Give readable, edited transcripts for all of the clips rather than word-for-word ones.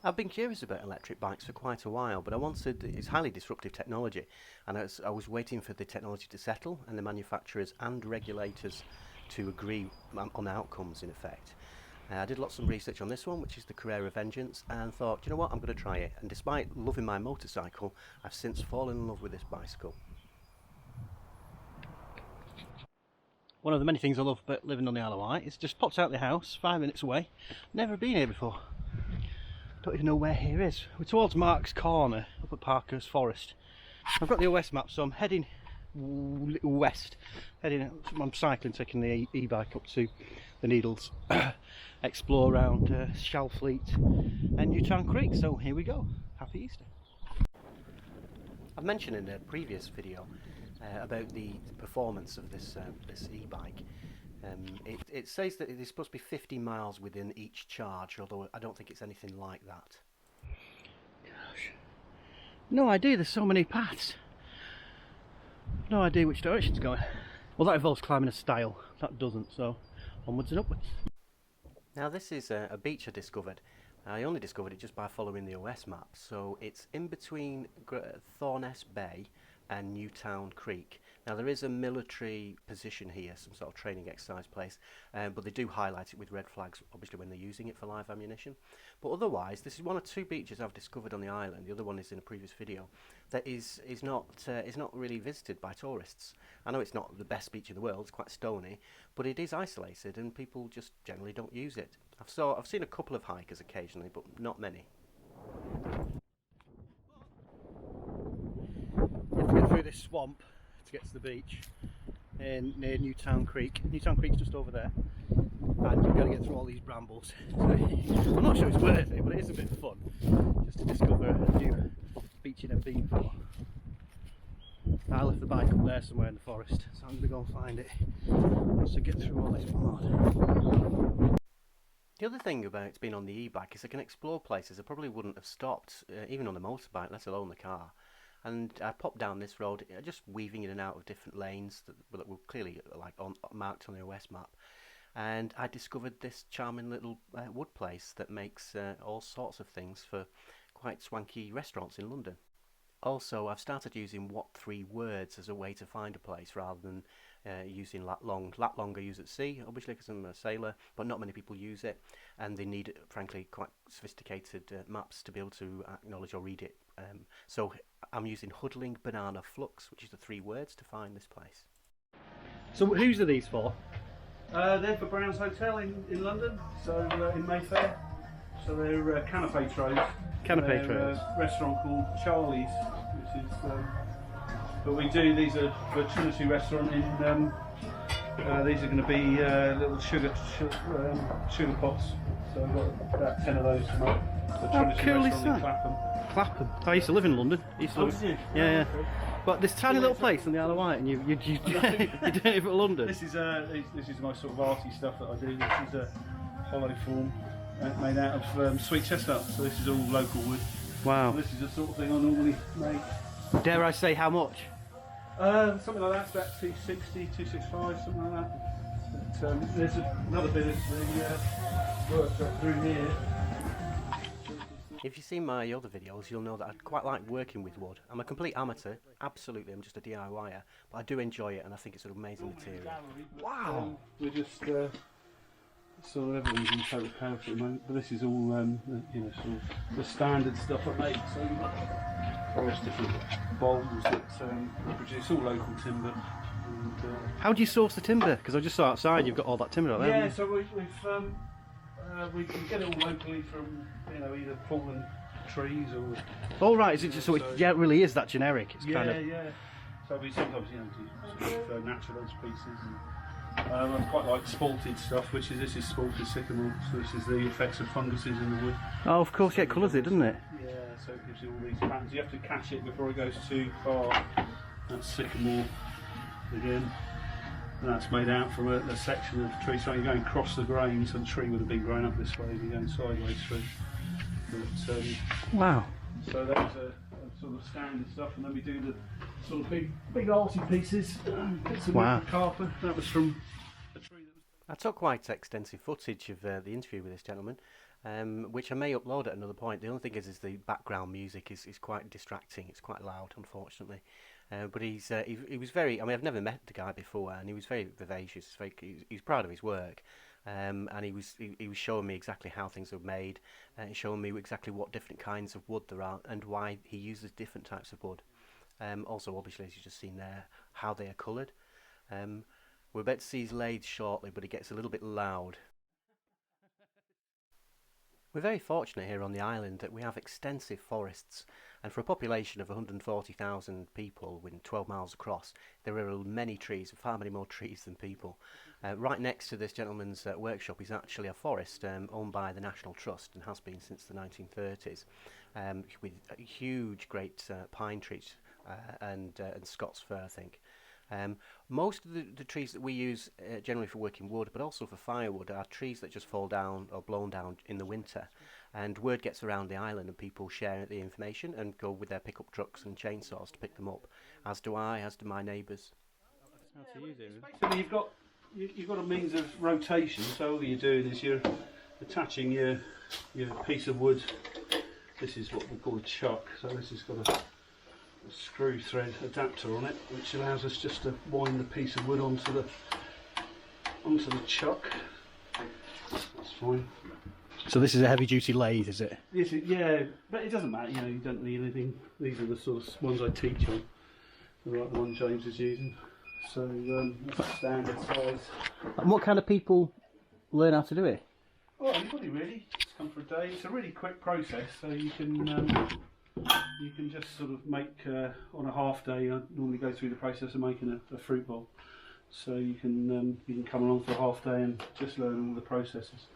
I've been curious about electric bikes for quite a while, but it's highly disruptive technology, and I was waiting for the technology to settle and the manufacturers and regulators to agree on outcomes in effect. I did lots of research on this one, which is the Carrera Vengeance, and thought, you know what, I'm going to try it. And despite loving my motorcycle, I've since fallen in love with this bicycle. One of the many things I love about living on the Isle of Wight is just popped out the house, 5 minutes away. Never been here before. Don't even know where here is. We're towards Mark's Corner up at Parkhurst Forest. I've got the OS map, so I'm heading west. I'm cycling, taking the e-bike up to the Needles, explore around Shalfleet and Newtown Creek. So here we go. Happy Easter. I've mentioned in a previous video about the performance of this e-bike. It says that it is supposed to be 50 miles within each charge, although I don't think it's anything like that. Gosh, no idea, there's so many paths. No idea which direction it's going. Well, that involves climbing a stile, that doesn't, so onwards and upwards. Now this is a beach I discovered. I only discovered it just by following the OS map, so it's in between Thorness Bay and Newtown Creek. Now there is a military position here, some sort of training exercise place, but they do highlight it with red flags, obviously when they're using it for live ammunition. But otherwise, this is one of two beaches I've discovered on the island. The other one is in a previous video. That is not really visited by tourists. I know it's not the best beach in the world; it's quite stony, but it is isolated, and people just generally don't use it. I've seen a couple of hikers occasionally, but not many. You have to get through this swamp to get to the beach near Newtown Creek. Newtown Creek's just over there, and you've got to get through all these brambles. I'm not sure it's worth it, but it is a bit of fun just to discover a new beach you've never been before. I left the bike up there somewhere in the forest, so I'm going to go and find it once I get through all this mud. The other thing about being on the e-bike is I can explore places I probably wouldn't have stopped, even on the motorbike, let alone the car. And I popped down this road, just weaving in and out of different lanes that were clearly marked on the OS map. And I discovered this charming little wood place that makes all sorts of things for quite swanky restaurants in London. Also, I've started using what 3 words as a way to find a place rather than using lat long. Lat long I use at sea, obviously because I'm a sailor, but not many people use it, and they need, frankly, quite sophisticated maps to be able to acknowledge or read it. So I'm using huddling banana flux, which is the 3 words to find this place. So whose are these for? They're for Brown's Hotel in London, so in Mayfair. So they're canapé trays. Canapé trays. A restaurant called Charlie's, which is. But we do, these are for Trinity restaurant in. These are going to be little sugar pots. So I've got about 10 of those to make. The Trinity cool is restaurant in that? Clapham. I used to live in London. Yeah. But this tiny little place on the Isle of Wight, and you're doing it for London. This is my sort of arty stuff that I do. This is a hollow form made out of sweet chestnut. So this is all local wood. Wow. And this is the sort of thing I normally make. Dare I say how much? Something like that, about 260, 265, something like that. But, there's another bit of the workshop through here. If you've seen my other videos, you'll know that I quite like working with wood. I'm a complete amateur, absolutely, I'm just a DIYer, but I do enjoy it and I think it's an amazing material. Wow! We're just, sort of everything's in total chaos at the moment, but this is all, sort of the standard stuff I make. So we've got various different bowls that we produce, all local timber. And, how do you source the timber? Because I just saw outside you've got all that timber out there. Yeah, so we get it all locally from either fallen trees or. Oh right, is it just so it really is that generic? It's kind of. Yeah. So we sometimes do sort of naturalised pieces. And, I quite like spalted stuff, this is spalted sycamore. So this is the effects of funguses in the wood. Oh, of course, yeah, it colours it, doesn't it? Yeah, so it gives you all these patterns. You have to catch it before it goes too far. That's sycamore again. And that's made out from a section of the tree, so you're going across the grain, so the tree would have been grown up this way as you're going sideways through. But, wow. So that was a sort of standard stuff, and then we do the sort of big arty pieces. Wow. Carper, that was from a tree that was. I took quite extensive footage of the interview with this gentleman, which I may upload at another point. The only thing is the background music is quite distracting. It's quite loud, unfortunately. But he was very. I mean, I've never met the guy before, and he was very vivacious. He was proud of his work, and he was showing me exactly how things were made, and showing me exactly what different kinds of wood there are, and why he uses different types of wood. Also, obviously, as you've just seen there, how they are coloured. We're about to see his lathe shortly, but it gets a little bit loud. We're very fortunate here on the island that we have extensive forests, and for a population of 140,000 people within 12 miles across, there are many trees, far many more trees than people. Right next to this gentleman's workshop is actually a forest owned by the National Trust and has been since the 1930s, with huge great pine trees and Scots fir, I think. Most of the trees that we use generally for working wood, but also for firewood, are trees that just fall down or blown down in the winter. And word gets around the island and people share the information and go with their pickup trucks and chainsaws to pick them up, as do I, as do my neighbours. How to use it. Basically, you've got a means of rotation, so all you're doing is you're attaching your piece of wood. This is what we call a chuck, so this has got a screw thread adapter on it, which allows us just to wind the piece of wood onto the chuck. That's fine. So this is a heavy duty lathe, is it? Yes, yeah, but it doesn't matter, you don't need anything. These are the sort of ones I teach on, the one James is using. So that's standard size. And what kind of people learn how to do it? Well, anybody really. Just come for a day. It's a really quick process, so you can just sort of make on a half day. I normally go through the process of making a fruit bowl, so you can come along for a half day and just learn all the processes.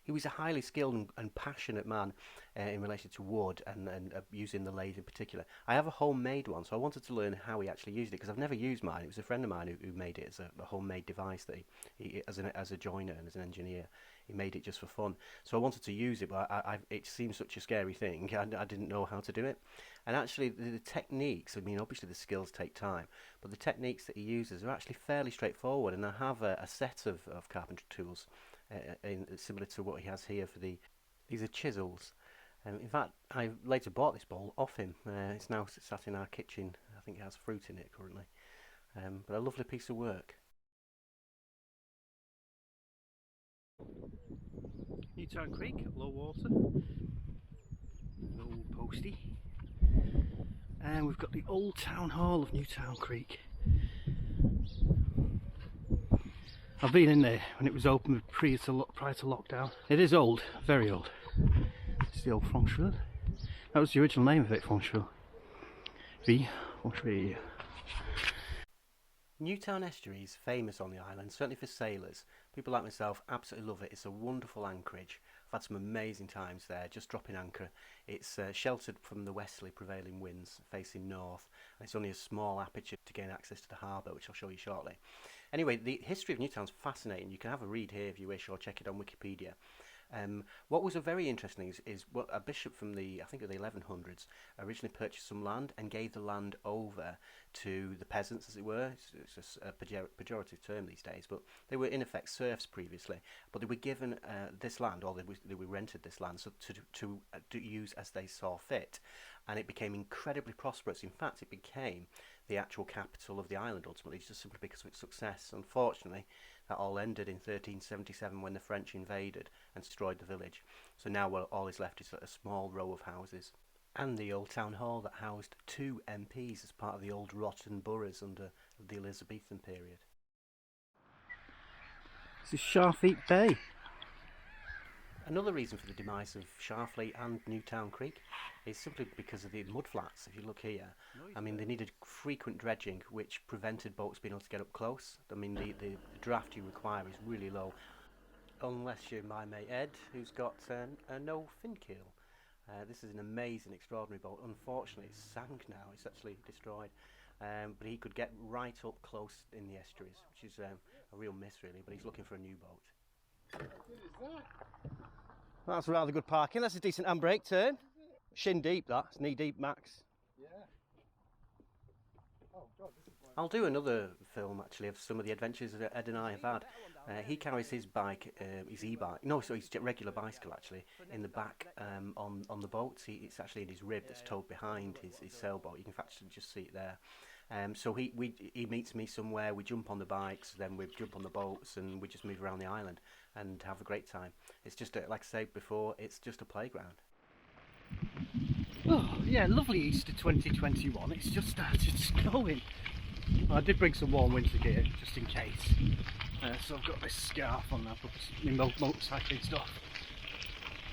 He was a highly skilled and passionate man in relation to wood and using the lathe in particular. I have a homemade one, so I wanted to learn how he actually used it, because I've never used mine. It was a friend of mine who made it as a homemade device that he as a joiner and as an engineer. He made it just for fun. So I wanted to use it, but it seemed such a scary thing. I didn't know how to do it. And actually, the techniques, I mean, obviously the skills take time, but the techniques that he uses are actually fairly straightforward. And I have a set of carpentry tools similar to what he has here for these are chisels. In fact, I later bought this bowl off him. It's now sat in our kitchen. I think it has fruit in it currently. But a lovely piece of work. Newtown Creek at low water. Old postie. And we've got the old town hall of Newtown Creek. I've been in there when it was open prior to lockdown. It is old, very old. It's the old Francheville. That was the original name of it, Francheville. Francheville. Newtown Estuary is famous on the island, certainly for sailors. People like myself absolutely love it. It's a wonderful anchorage. I've had some amazing times there, just dropping anchor. It's sheltered from the westerly prevailing winds, facing north, and it's only a small aperture to gain access to the harbour, which I'll show you shortly. Anyway, the history of Newtown's fascinating. You can have a read here if you wish, or check it on Wikipedia. What was very interesting is what a bishop from I think of the 1100s originally purchased some land and gave the land over to the peasants, as it were. It's just a pejorative term these days, but they were in effect serfs previously. But they were given this land, or they were rented this land, so to use as they saw fit, and it became incredibly prosperous. In fact, it became the actual capital of the island ultimately, just simply because of its success. Unfortunately, that all ended in 1377 when the French invaded and destroyed the village. So now all is left is a small row of houses. And the old town hall that housed 2 MPs as part of the old rotten boroughs under the Elizabethan period. This is Shalfleet Bay. Another reason for the demise of Shalfleet and Newtown Creek is simply because of the mudflats. If you look here, I mean, they needed frequent dredging, which prevented boats being able to get up close. I mean, the draft you require is really low, unless you're my mate Ed, who's got a no fin keel. This is an amazing, extraordinary boat. Unfortunately, it's sank now. It's actually destroyed. But he could get right up close in the estuaries, which is a real miss, really. But he's looking for a new boat. That's rather good parking. That's a decent handbrake turn. Shin deep, that's knee deep max. Yeah. Oh God, this is I'll do another film actually of some of the adventures that Ed and I have had. He carries his bike, his e-bike, no, so his regular bicycle actually, in the back on the boat. It's actually in his rib that's towed behind his sailboat. You can actually just see it there. So he meets me somewhere, we jump on the bikes, then we jump on the boats, and we just move around the island and have a great time. It's just, like I said before, it's just a playground. Oh yeah, lovely Easter 2021. It's just started snowing. Well, I did bring some warm winter gear just in case. So I've got this scarf on now for my motorcycling stuff.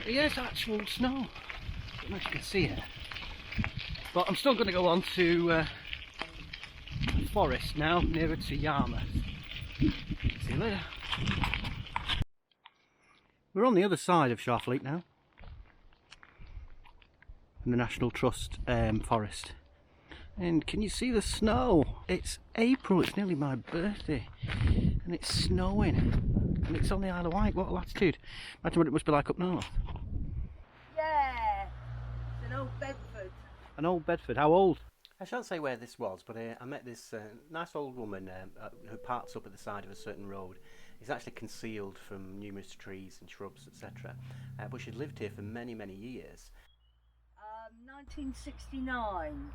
But yeah, it's actual snow. I don't know if you can see it. But I'm still going to go on to forest now, nearer to Yarmouth. See you later. We're on the other side of Shalfleet now, in the National Trust forest. And can you see the snow? It's April, it's nearly my birthday, and it's snowing. And it's on the Isle of Wight. What latitude? Imagine what it must be like up north. Yeah, it's an old Bedford. An old Bedford, how old? I shan't say where this was, but I met this nice old woman who parks up at the side of a certain road. It's actually concealed from numerous trees and shrubs, etc. But she'd lived here for many, many years. 1969.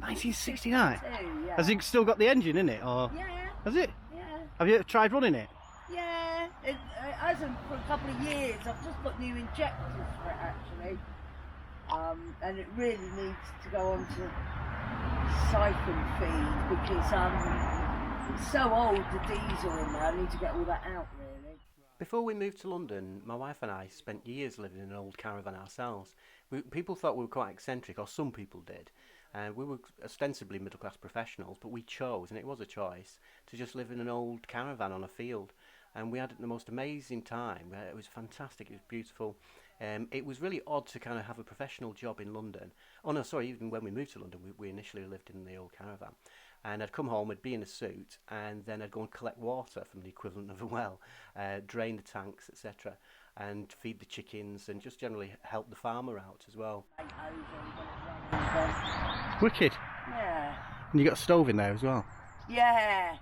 1969? Yeah. Has it still got the engine in it, or? Yeah. Has it? Yeah. Have you tried running it? Yeah. It hasn't for a couple of years. I've just got new injectors for it actually. And it really needs to go on to siphon feed because it's so old, the diesel in there. I need to get all that out really. Before we moved to London, my wife and I spent years living in an old caravan ourselves. People thought we were quite eccentric, or some people did. We were ostensibly middle-class professionals, but we chose, and it was a choice, to just live in an old caravan on a field. And we had the most amazing time. It was fantastic, it was beautiful. It was really odd to kind of have a professional job in London. Oh no, sorry, even when we moved to London, we initially lived in the old caravan. And I'd come home, I'd be in a suit, and then I'd go and collect water from the equivalent of a well, drain the tanks, etc., and feed the chickens, and just generally help the farmer out as well. Wicked. Yeah. And you got a stove in there as well? Yeah.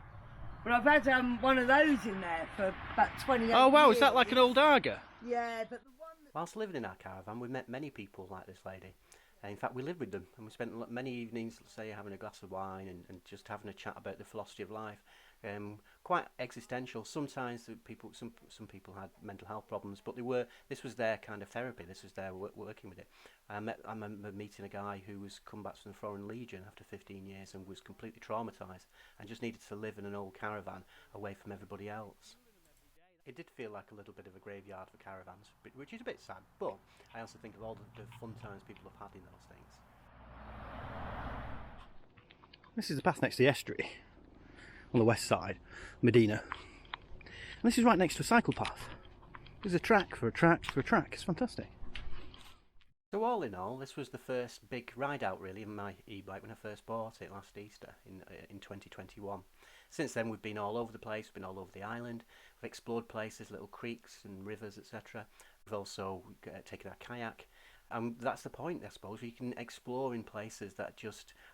But I've had one of those in there for about 20 years. Oh wow, is that like an old Arga? Yeah, but the one that... Whilst living in our caravan, we met many people like this lady. In fact, we lived with them, and we spent many evenings, let's say, having a glass of wine and just having a chat about the philosophy of life. Quite existential. Sometimes some people had mental health problems, but this was their kind of therapy. This was their working with it. I remember meeting a guy who was come back from the Foreign Legion after 15 years and was completely traumatised and just needed to live in an old caravan away from everybody else. It did feel like a little bit of a graveyard for caravans, which is a bit sad, but I also think of all the fun times people have had in those things. This is the path next to the estuary, on the west side, Medina. And this is right next to a cycle path. There's a track for a track for a track. It's fantastic. So all in all, this was the first big ride out really in my e-bike when I first bought it last Easter in 2021. Since then we've been all over the place, we've been all over the island, we've explored places, little creeks and rivers, etc. We've also taken our kayak, and that's the point, I suppose. You can explore in places that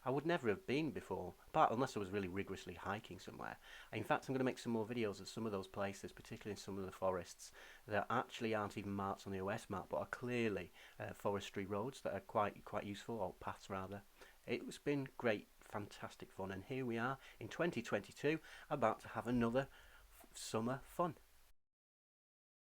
I would never have been before, unless I was really rigorously hiking somewhere. In fact, I'm going to make some more videos of some of those places, particularly in some of the forests that actually aren't even marked on the OS map, but are clearly forestry roads that are quite useful, or paths rather. It's been great, fantastic fun, and here we are in 2022 about to have another summer fun.